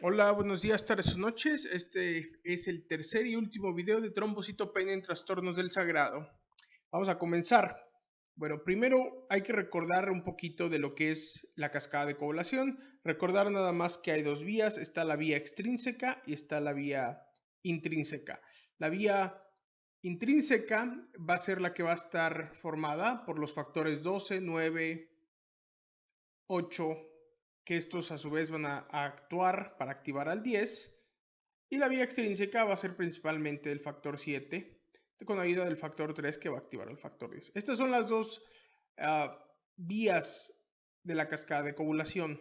Hola, buenos días, tardes o noches. Este es el tercer y último video de trombocitopenia en trastornos del sagrado. Vamos a comenzar. Bueno, primero hay que recordar un poquito de lo que es la cascada de coagulación. Recordar nada más que hay dos vías. Está la vía extrínseca y está la vía intrínseca. La vía intrínseca va a ser la que va a estar formada por los factores 12, 9, 8, que estos a su vez van a actuar para activar al 10, y la vía extrínseca va a ser principalmente el factor 7, con ayuda del factor 3 que va a activar al factor 10. Estas son las dos vías de la cascada de coagulación.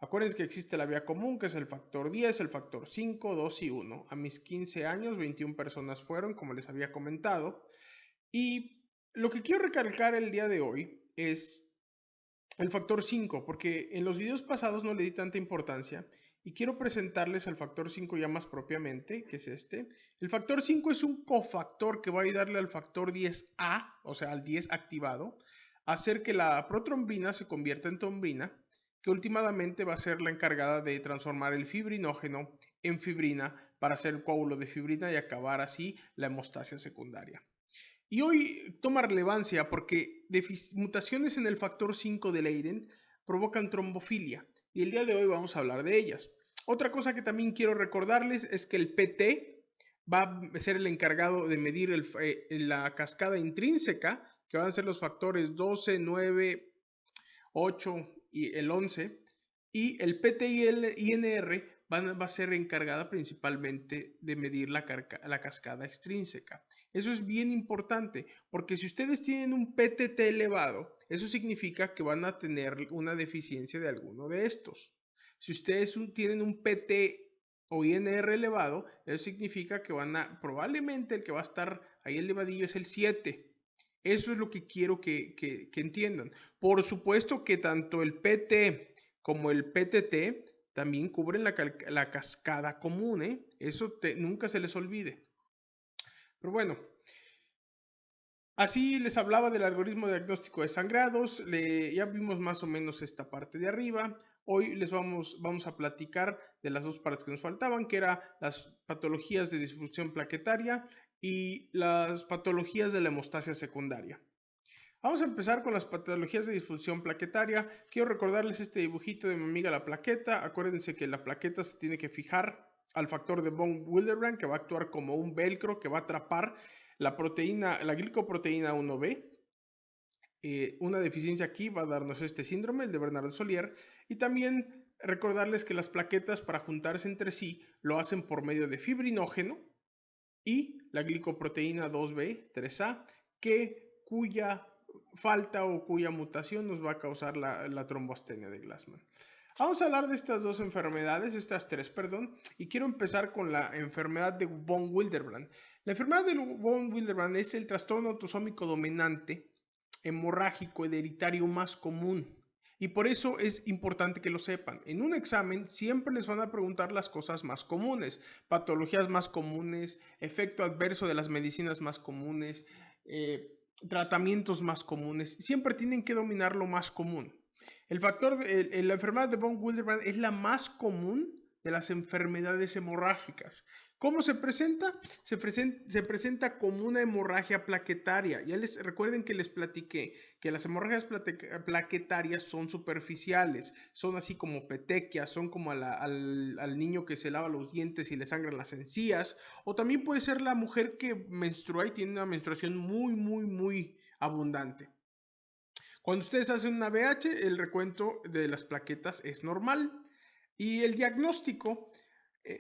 Acuérdense que existe la vía común, que es el factor 10, el factor 5, 2 y 1. A mis 15 años, 21 personas fueron, como les había comentado. Y lo que quiero recalcar el día de hoy es el factor 5, porque en los videos pasados no le di tanta importancia y quiero presentarles el factor 5 ya más propiamente, que es este. El factor 5 es un cofactor que va a ayudarle al factor 10A, o sea, al 10 activado, a hacer que la protrombina se convierta en trombina, que últimamente va a ser la encargada de transformar el fibrinógeno en fibrina para hacer coágulo de fibrina y acabar así la hemostasia secundaria. Y hoy toma relevancia porque mutaciones en el factor 5 de Leiden provocan trombofilia y el día de hoy vamos a hablar de ellas. Otra cosa que también quiero recordarles es que el PT va a ser el encargado de medir la cascada intrínseca, que van a ser los factores 12, 9, 8 y el 11, y el PT y el INR va a ser encargada principalmente de medir la cascada extrínseca. Eso es bien importante, porque si ustedes tienen un PTT elevado, eso significa que van a tener una deficiencia de alguno de estos. Si ustedes tienen un PT o INR elevado, eso significa que probablemente el que va a estar ahí elevadillo es el 7. Eso es lo que quiero que entiendan. Por supuesto que tanto el PT como el PTT también cubren la cascada común, ¿eh? Eso nunca se les olvide. Pero bueno, así les hablaba del algoritmo de diagnóstico de sangrados, ya vimos más o menos esta parte de arriba. Hoy les vamos a platicar de las dos partes que nos faltaban, que eran las patologías de disfunción plaquetaria y las patologías de la hemostasia secundaria. Vamos a empezar con las patologías de disfunción plaquetaria. Quiero recordarles este dibujito de mi amiga la plaqueta. Acuérdense que la plaqueta se tiene que fijar al factor de von Willebrand, que va a actuar como un velcro que va a atrapar la proteína, la glicoproteína 1B. Una deficiencia aquí va a darnos este síndrome, el de Bernard-Solier. Y también recordarles que las plaquetas, para juntarse entre sí, lo hacen por medio de fibrinógeno y la glicoproteína 2B, 3A, cuya falta o cuya mutación nos va a causar la tromboastenia de Glassman. Vamos a hablar de estas dos enfermedades, estas tres, perdón, y quiero empezar con la enfermedad de von Willebrand. La enfermedad de von Willebrand es el trastorno autosómico dominante hemorrágico hereditario más común. Y por eso es importante que lo sepan. En un examen siempre les van a preguntar las cosas más comunes, patologías más comunes, efecto adverso de las medicinas más comunes, tratamientos más comunes. Siempre tienen que dominar lo más común. La enfermedad de von Willebrand es la más común de las enfermedades hemorrágicas. ¿Cómo se presenta? Se presenta como una hemorragia plaquetaria. Recuerden que les platiqué que las hemorragias plaquetarias son superficiales, son así como petequias, son como al niño que se lava los dientes y le sangran las encías, o también puede ser la mujer que menstrua y tiene una menstruación muy abundante. Cuando ustedes hacen una BH, el recuento de las plaquetas es normal. Y el diagnóstico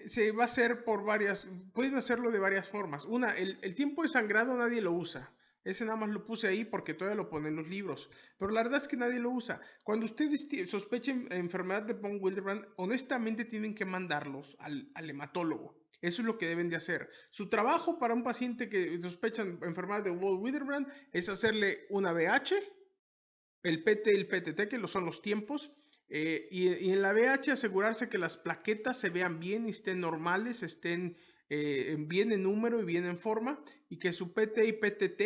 se va a hacer pueden hacerlo de varias formas. Una, el tiempo de sangrado nadie lo usa. Ese nada más lo puse ahí porque todavía lo ponen en los libros. Pero la verdad es que nadie lo usa. Cuando ustedes sospechen enfermedad de von Willebrand, honestamente tienen que mandarlos al hematólogo. Eso es lo que deben de hacer. Su trabajo para un paciente que sospecha enfermedad de von Willebrand es hacerle una BH, el PT y el PTT, que son los tiempos, y en la BH asegurarse que las plaquetas se vean bien y estén normales, estén bien en número y bien en forma, y que su PT y PTT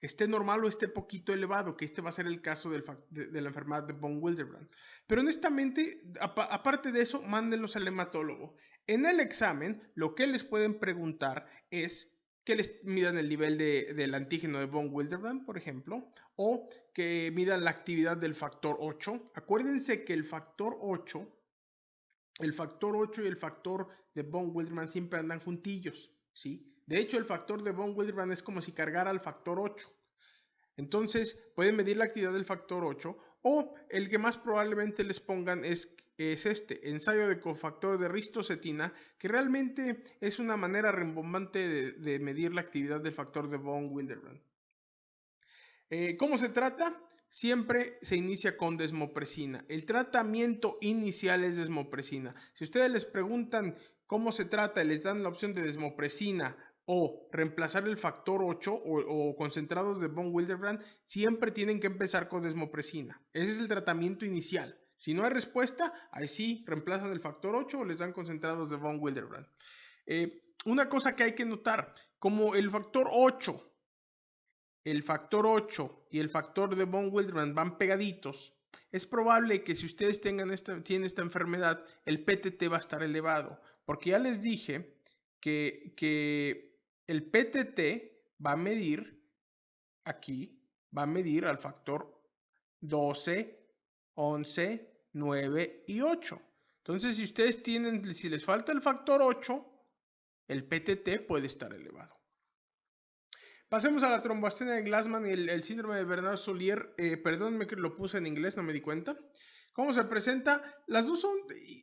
esté normal o esté poquito elevado, que este va a ser el caso de la enfermedad de von Willebrand. Pero honestamente, aparte de eso, mándenlos al hematólogo. En el examen, lo que les pueden preguntar es que les midan el nivel del antígeno de von Willebrand, por ejemplo, o que midan la actividad del factor 8. Acuérdense que el factor 8 y el factor de von Willebrand siempre andan juntillos, ¿sí? De hecho, el factor de von Willebrand es como si cargara al factor 8. Entonces, pueden medir la actividad del factor 8 o el que más probablemente les pongan es este, ensayo de cofactor de ristocetina, que realmente es una manera rimbombante de medir la actividad del factor de von Willebrand. ¿Cómo se trata? Siempre se inicia con desmopresina. El tratamiento inicial es desmopresina. Si ustedes les preguntan cómo se trata y les dan la opción de desmopresina o reemplazar el factor 8 o concentrados de von Willebrand, siempre tienen que empezar con desmopresina. Ese es el tratamiento inicial. Si no hay respuesta, ahí sí reemplazan el factor 8 o les dan concentrados de von Willebrand. Una cosa que hay que notar, como el factor 8 y el factor de von Willebrand van pegaditos, es probable que si ustedes tienen esta enfermedad, el PTT va a estar elevado. Porque ya les dije que el PTT va a medir aquí, va a medir al factor 12, 11, 9 y 8. Entonces, si les falta el factor 8, el PTT puede estar elevado. Pasemos a la tromboastenia de Glassman y el síndrome de Bernard-Soulier. Perdónenme que lo puse en inglés, no me di cuenta. ¿Cómo se presenta? Las dos son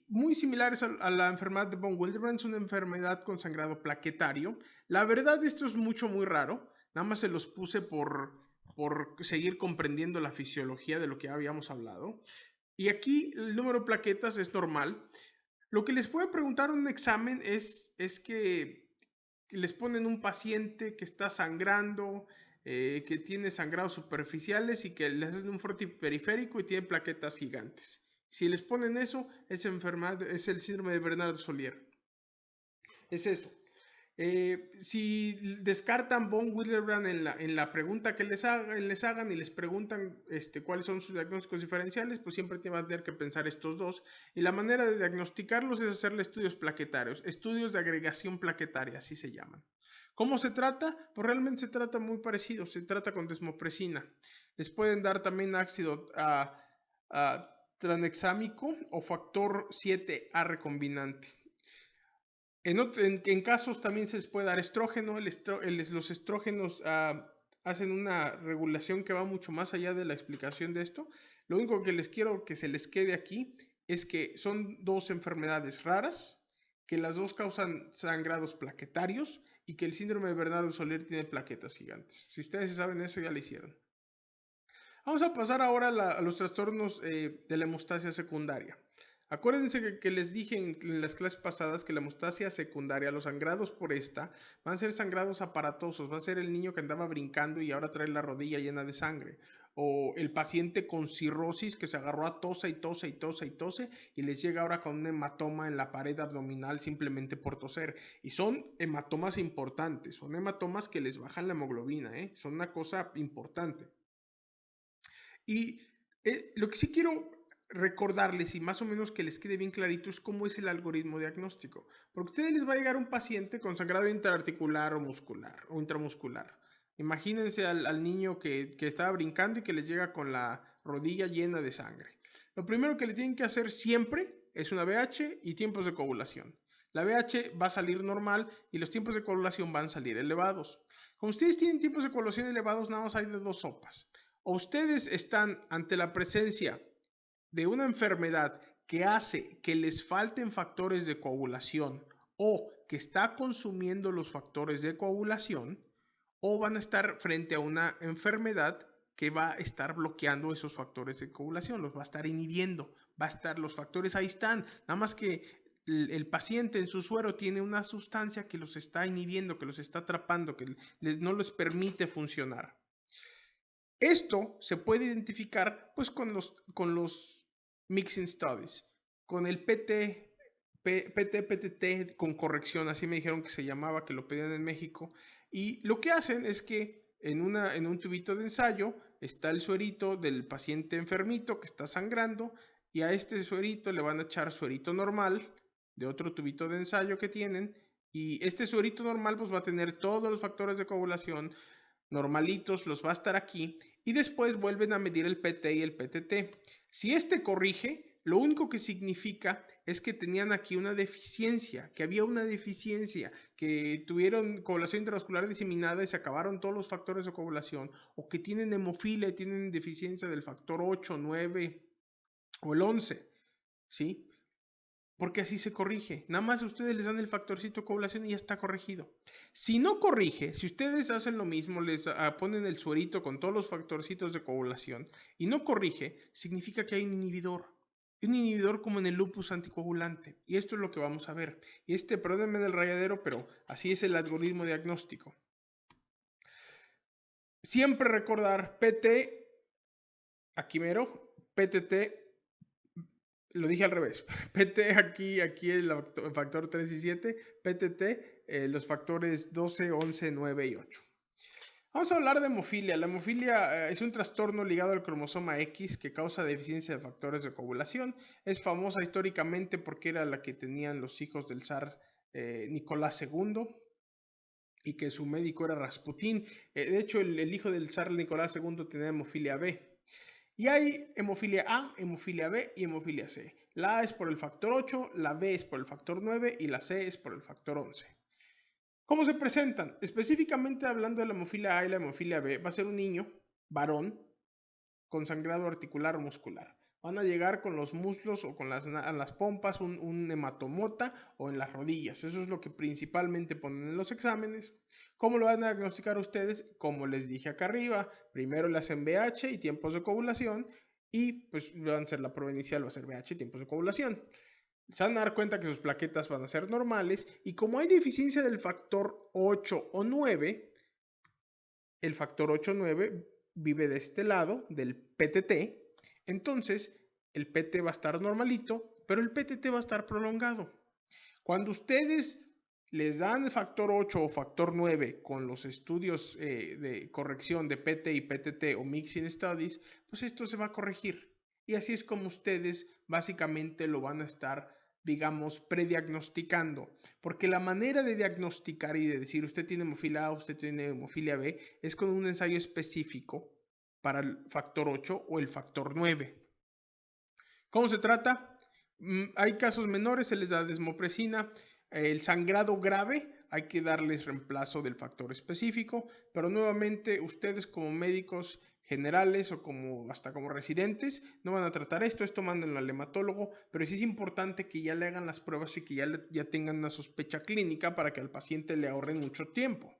muy similares a la enfermedad de von Willebrand. Es una enfermedad con sangrado plaquetario. La verdad, esto es muy raro. Nada más se los puse por seguir comprendiendo la fisiología de lo que habíamos hablado. Y aquí el número de plaquetas es normal. Lo que les pueden preguntar en un examen es que les ponen un paciente que está sangrando, que tiene sangrados superficiales y que les hacen un frote periférico y tiene plaquetas gigantes. Si les ponen eso, esa enfermedad es el síndrome de Bernard-Soulier. Es eso. Si descartan von Willebrand en la pregunta que les hagan y les preguntan cuáles son sus diagnósticos diferenciales, pues siempre van a tener que pensar estos dos. Y la manera de diagnosticarlos es hacerle estudios plaquetarios, estudios de agregación plaquetaria, así se llaman. ¿Cómo se trata? Pues realmente se trata muy parecido, se trata con desmopresina. Les pueden dar también ácido tranexámico o factor 7A recombinante. En casos también se les puede dar estrógeno. Los estrógenos hacen una regulación que va mucho más allá de la explicación de esto. Lo único que les quiero que se les quede aquí es que son dos enfermedades raras, que las dos causan sangrados plaquetarios y que el síndrome de Bernard-Soulier tiene plaquetas gigantes. Si ustedes saben eso, ya lo hicieron. Vamos a pasar ahora a los trastornos de la hemostasia secundaria. Acuérdense que les dije en las clases pasadas que la hemostasia secundaria, los sangrados por esta, van a ser sangrados aparatosos. Va a ser el niño que andaba brincando y ahora trae la rodilla llena de sangre. O el paciente con cirrosis que se agarró a tose y les llega ahora con un hematoma en la pared abdominal simplemente por toser. Y son hematomas importantes, son hematomas que les bajan la hemoglobina, son una cosa importante. Y lo que sí quiero recordarles y más o menos que les quede bien clarito es cómo es el algoritmo diagnóstico. Porque a ustedes les va a llegar un paciente con sangrado intraarticular o muscular o intramuscular. Imagínense al niño que estaba brincando y que les llega con la rodilla llena de sangre. Lo primero que le tienen que hacer siempre es una BH y tiempos de coagulación. La BH va a salir normal y los tiempos de coagulación van a salir elevados. Como ustedes tienen tiempos de coagulación elevados, nada más hay de dos sopas. O ustedes están ante la presencia de una enfermedad que hace que les falten factores de coagulación o que está consumiendo los factores de coagulación, o van a estar frente a una enfermedad que va a estar bloqueando esos factores de coagulación, los va a estar inhibiendo, los factores ahí están, nada más que el paciente en su suero tiene una sustancia que los está inhibiendo, que los está atrapando, que no les permite funcionar. Esto se puede identificar pues con los mixing studies, con el PTT con corrección, así me dijeron que se llamaba, que lo pedían en México, y lo que hacen es que en un tubito de ensayo está el suerito del paciente enfermito que está sangrando y a este suerito le van a echar suerito normal de otro tubito de ensayo que tienen y este suerito normal pues va a tener todos los factores de coagulación normalitos, los va a estar aquí y después vuelven a medir el PT y el PTT. Si este corrige, lo único que significa es que tenían aquí una deficiencia, que había una deficiencia, que tuvieron coagulación intravascular diseminada y se acabaron todos los factores de coagulación, o que tienen hemofilia y tienen deficiencia del factor 8, 9 o el 11, ¿sí? Porque así se corrige. Nada más ustedes les dan el factorcito de coagulación y ya está corregido. Si no corrige, si ustedes hacen lo mismo, les ponen el suerito con todos los factorcitos de coagulación y no corrige, significa que hay un inhibidor. Un inhibidor como en el lupus anticoagulante. Y esto es lo que vamos a ver. Y perdónenme del rayadero, pero así es el algoritmo diagnóstico. Siempre recordar PT, aquí mero, PTT. Lo dije al revés. PT aquí el factor 3 y 7. PTT, los factores 12, 11, 9 y 8. Vamos a hablar de hemofilia. La hemofilia es un trastorno ligado al cromosoma X que causa deficiencia de factores de coagulación. Es famosa históricamente porque era la que tenían los hijos del zar Nicolás II y que su médico era Rasputín. De hecho, el hijo del zar Nicolás II tenía hemofilia B. Y hay hemofilia A, hemofilia B y hemofilia C. La A es por el factor 8, la B es por el factor 9 y la C es por el factor 11. ¿Cómo se presentan? Específicamente hablando de la hemofilia A y la hemofilia B, va a ser un niño, varón, con sangrado articular o muscular. Van a llegar con los muslos o con las pompas, un hematomota o en las rodillas. Eso es lo que principalmente ponen en los exámenes. ¿Cómo lo van a diagnosticar ustedes? Como les dije acá arriba, primero le hacen BH y tiempos de coagulación y pues van a ser la prueba inicial, va a ser BH y tiempos de coagulación. Se van a dar cuenta que sus plaquetas van a ser normales y como hay deficiencia del factor 8 o 9, el factor 8 o 9 vive de este lado del PTT, entonces el PT va a estar normalito, pero el PTT va a estar prolongado. Cuando ustedes les dan el factor 8 o factor 9 con los estudios de corrección de PT y PTT o Mixing Studies, pues esto se va a corregir. Y así es como ustedes básicamente lo van a estar, digamos, prediagnosticando. Porque la manera de diagnosticar y de decir usted tiene hemofilia A, usted tiene hemofilia B, es con un ensayo específico para el factor 8 o el factor 9. ¿Cómo se trata? Hay casos menores, se les da desmopresina. El sangrado grave, hay que darles reemplazo del factor específico, pero nuevamente ustedes como médicos generales o hasta como residentes no van a tratar esto mándenlo al hematólogo, pero sí es importante que ya le hagan las pruebas y que ya tengan una sospecha clínica para que al paciente le ahorren mucho tiempo.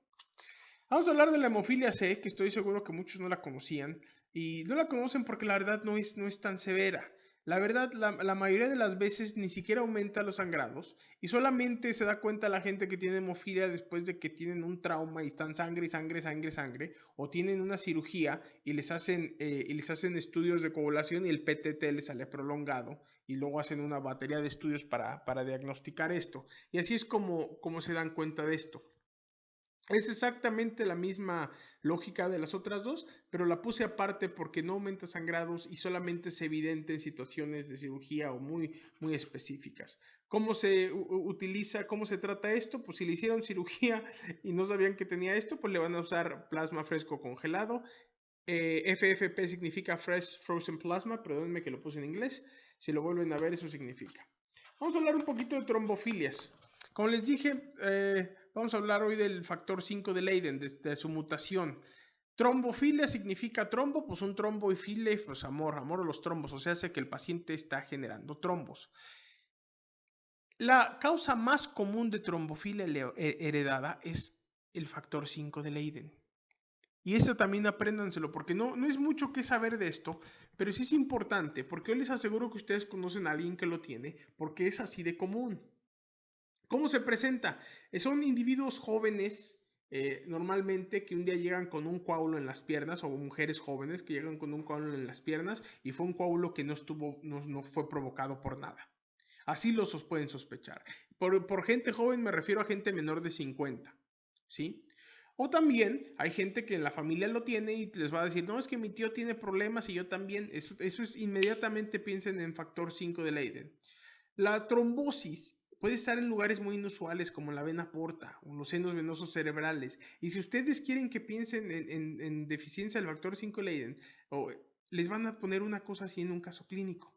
Vamos a hablar de la hemofilia C, que estoy seguro que muchos no la conocían y no la conocen porque la verdad no es tan severa. La verdad, la mayoría de las veces ni siquiera aumenta los sangrados y solamente se da cuenta la gente que tiene hemofilia después de que tienen un trauma y están sangre, o tienen una cirugía y les hacen estudios de coagulación y el PTT les sale prolongado y luego hacen una batería de estudios para diagnosticar esto. Y así es como se dan cuenta de esto. Es exactamente la misma lógica de las otras dos, pero la puse aparte porque no aumenta sangrados y solamente es evidente en situaciones de cirugía o muy, muy específicas. ¿Cómo se utiliza, cómo se trata esto? Pues si le hicieron cirugía y no sabían que tenía esto, pues le van a usar plasma fresco congelado. FFP significa Fresh Frozen Plasma, perdónenme que lo puse en inglés. Si lo vuelven a ver, eso significa. Vamos a hablar un poquito de trombofilias. Como les dije, vamos a hablar hoy del factor 5 de Leiden, de su mutación. Trombofilia significa trombo, pues un trombo y file, pues amor a los trombos, o sea, hace que el paciente está generando trombos. La causa más común de trombofilia heredada es el factor 5 de Leiden. Y eso también apréndanselo, porque no es mucho que saber de esto, pero sí es importante, porque yo les aseguro que ustedes conocen a alguien que lo tiene, porque es así de común. ¿Cómo se presenta? Son individuos jóvenes, normalmente, que un día llegan con un coágulo en las piernas, o mujeres jóvenes que llegan con un coágulo en las piernas, y fue un coágulo que no fue provocado por nada. Así los pueden sospechar. Por gente joven me refiero a gente menor de 50, ¿sí? O también hay gente que en la familia lo tiene y les va a decir, no, es que mi tío tiene problemas y yo también. Eso es inmediatamente piensen en factor 5 de Leiden. La trombosis puede estar en lugares muy inusuales como la vena porta o los senos venosos cerebrales. Y si ustedes quieren que piensen en deficiencia del factor 5 Leiden, les van a poner una cosa así en un caso clínico.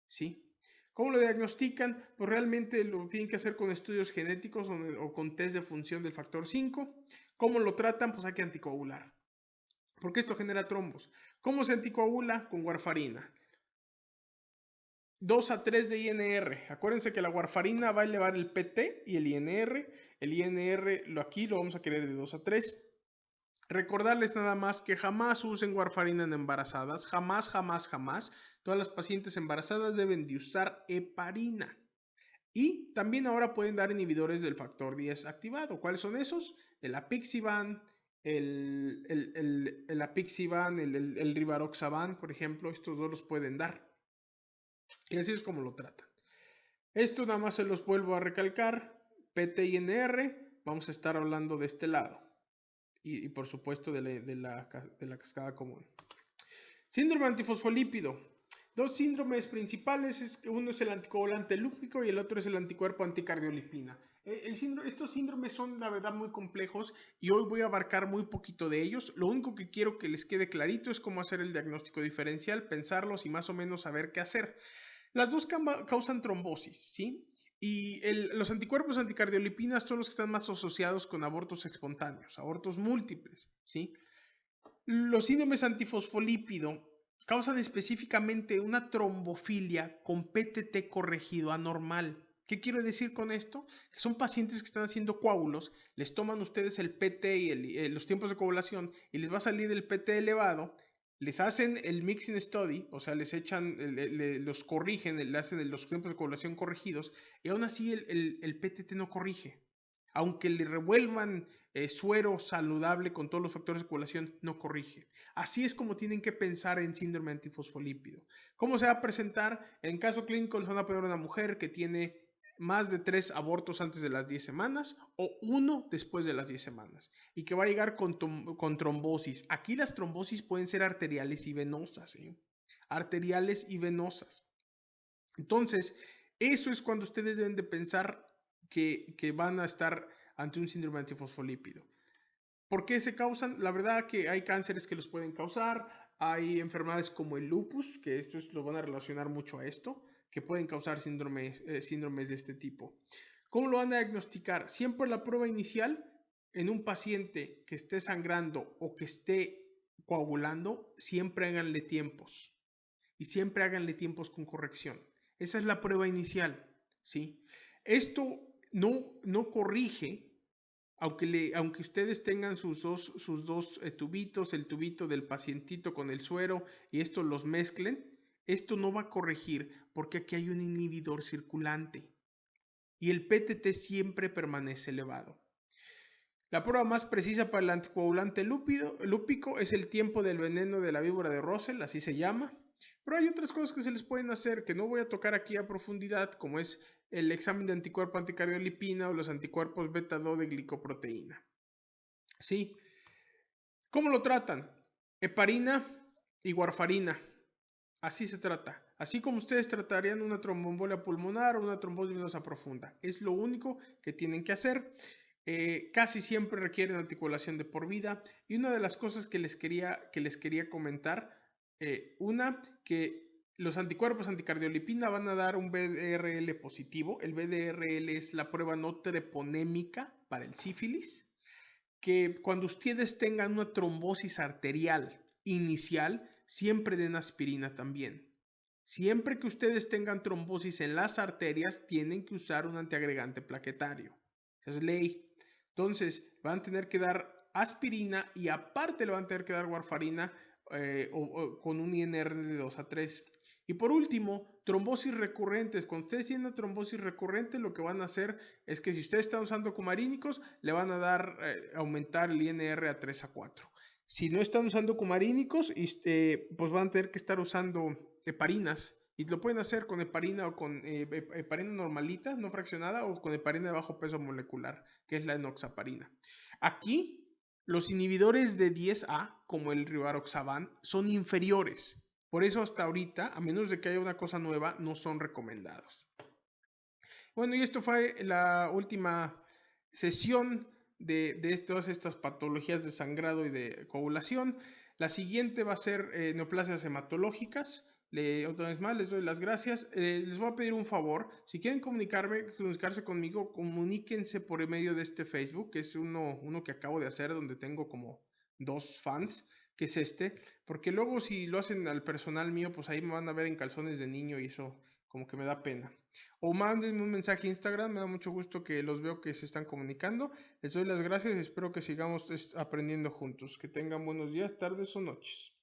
¿Sí? ¿Cómo lo diagnostican? Pues realmente lo tienen que hacer con estudios genéticos o con test de función del factor 5. ¿Cómo lo tratan? Pues hay que anticoagular. Porque esto genera trombos. ¿Cómo se anticoagula? Con warfarina. 2 a 3 de INR. Acuérdense que la warfarina va a elevar el PT y el INR. El INR aquí lo vamos a querer de 2 a 3. Recordarles nada más que jamás usen warfarina en embarazadas. Jamás, jamás, jamás. Todas las pacientes embarazadas deben de usar heparina. Y también ahora pueden dar inhibidores del factor 10 activado. ¿Cuáles son esos? El apixivan, el apixivan, el rivaroxaban, por ejemplo. Estos dos los pueden dar. Y así es como lo tratan. Esto nada más se los vuelvo a recalcar. PT y NR, vamos a estar hablando de este lado. Y por supuesto de la cascada común. Síndrome antifosfolípido. Dos síndromes principales, uno es el anticoagulante lúpico y el otro es el anticuerpo anticardiolipina. Estos síndromes son la verdad muy complejos y hoy voy a abarcar muy poquito de ellos. Lo único que quiero que les quede clarito es cómo hacer el diagnóstico diferencial, pensarlos y más o menos saber qué hacer. Las dos causan trombosis, ¿sí? Y los anticuerpos anticardiolipinas son los que están más asociados con abortos espontáneos, abortos múltiples, ¿sí? Los síndromes antifosfolípido causan específicamente una trombofilia con PTT corregido anormal. ¿Qué quiero decir con esto? Que son pacientes que están haciendo coágulos, les toman ustedes el PT y los tiempos de coagulación y les va a salir el PT elevado, les hacen el mixing study, o sea, les echan, los corrigen, le hacen los tiempos de coagulación corregidos y aún así el PTT no corrige. Aunque le revuelvan suero saludable con todos los factores de coagulación, no corrige. Así es como tienen que pensar en síndrome antifosfolípido. ¿Cómo se va a presentar? En caso clínico les van a poner una mujer que tiene más de 3 abortos antes de las 10 semanas o 1 después de las 10 semanas y que va a llegar con trombosis. Aquí las trombosis pueden ser arteriales y venosas, ¿eh? Arteriales y venosas. Entonces, eso es cuando ustedes deben de pensar que van a estar ante un síndrome antifosfolípido. ¿Por qué se causan? La verdad que hay cánceres que los pueden causar, hay enfermedades como el lupus, que estos lo van a relacionar mucho a esto, que pueden causar síndromes de este tipo. ¿Cómo lo van a diagnosticar? Siempre la prueba inicial en un paciente que esté sangrando o que esté coagulando, siempre háganle tiempos. Y siempre háganle tiempos con corrección. Esa es la prueba inicial, ¿sí? Esto no corrige, aunque ustedes tengan sus dos tubitos, el tubito del pacientito con el suero y estos los mezclen, esto no va a corregir porque aquí hay un inhibidor circulante y el PTT siempre permanece elevado. La prueba más precisa para el anticoagulante lúpico es el tiempo del veneno de la víbora de Russell, así se llama. Pero hay otras cosas que se les pueden hacer que no voy a tocar aquí a profundidad, como es el examen de anticuerpo anticardiolipina o los anticuerpos beta-2 de glicoproteína. ¿Sí? ¿Cómo lo tratan? Heparina y warfarina. Así se trata. Así como ustedes tratarían una tromboembolia pulmonar o una trombosis venosa profunda. Es lo único que tienen que hacer. Casi siempre requieren articulación de por vida. Y una de las cosas que les quería comentar, que los anticuerpos anticardiolipina van a dar un BDRL positivo. El BDRL es la prueba no treponémica para el sífilis. Que cuando ustedes tengan una trombosis arterial inicial, siempre den aspirina también. Siempre que ustedes tengan trombosis en las arterias, tienen que usar un antiagregante plaquetario. Esa es ley. Entonces, van a tener que dar aspirina y aparte le van a tener que dar warfarina con un INR de 2 a 3. Y por último, trombosis recurrentes. Cuando ustedes tienen trombosis recurrente, lo que van a hacer es que si ustedes están usando cumarínicos, le van a dar aumentar el INR a 3 a 4. Si no están usando cumarínicos, pues van a tener que estar usando heparinas. Y lo pueden hacer con heparina o con heparina normalita, no fraccionada, o con heparina de bajo peso molecular, que es la enoxaparina. Aquí Los inhibidores de 10A, como el rivaroxaban, son inferiores. Por eso hasta ahorita, a menos de que haya una cosa nueva, no son recomendados. Bueno, y esto fue la última sesión de todas estas patologías de sangrado y de coagulación. La siguiente va a ser neoplasias hematológicas. Otra vez más, les doy las gracias. Les voy a pedir un favor. Si quieren comunicarse conmigo, comuníquense por medio de este Facebook, que es uno que acabo de hacer, donde tengo como 2 fans, que es este. Porque luego si lo hacen al personal mío, pues ahí me van a ver en calzones de niño y eso como que me da pena. O mándenme un mensaje a Instagram, me da mucho gusto que los veo que se están comunicando. Les doy las gracias y espero que sigamos aprendiendo juntos. Que tengan buenos días, tardes o noches.